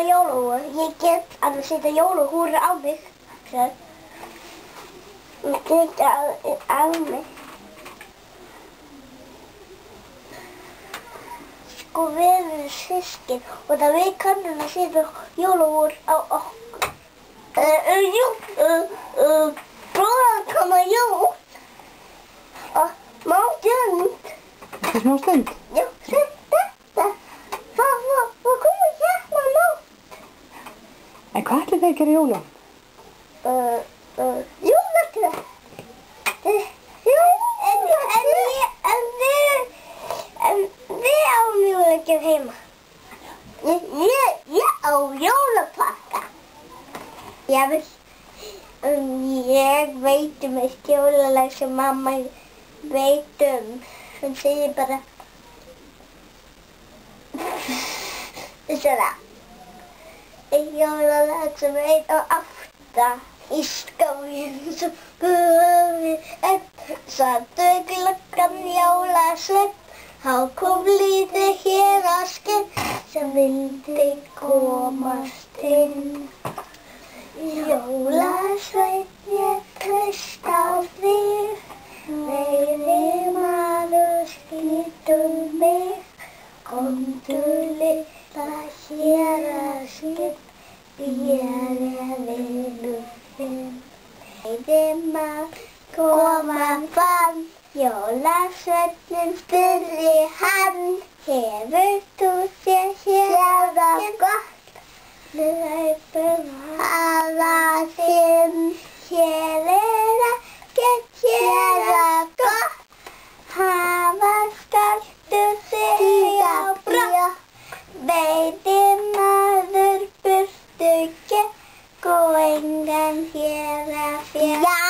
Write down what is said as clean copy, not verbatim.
jólahúfu. Ég get að setja jólahúfur á mig. Ég get á mig. Sko við erum systkin og það við kannum að setja jólahúfur á okkur. Bróðan kom að jól. Má stund. Eftir smá stund? Já, þetta. Það komið hérna nótt. En hvað ætlið þið að gera í jólum? Jólatréð. En við áum jólagjafir heima. Ég á jólapakka. Ég veit eitt jólalag sem mamma veit Hún segir bara svona eitt jólalag sem 1 og 8 í skóginum svo gufi sattu gluggann jólasveinn Há kom lítið héraskinn sem vildi komast inn. Jólasveinn ég treysti á þig, veiði maður skýtur mig. Komdu litla héraskinn, ég vinur þinn. Veiði maður koma fann. Jólasveinninn spurði hann, hefur þú séð það gott? Hlaupum hafa þinn, hér ekkert það gott. Hafa skaltu þig á brott, veiðimaður burtu gekk og engan hér að fjalla.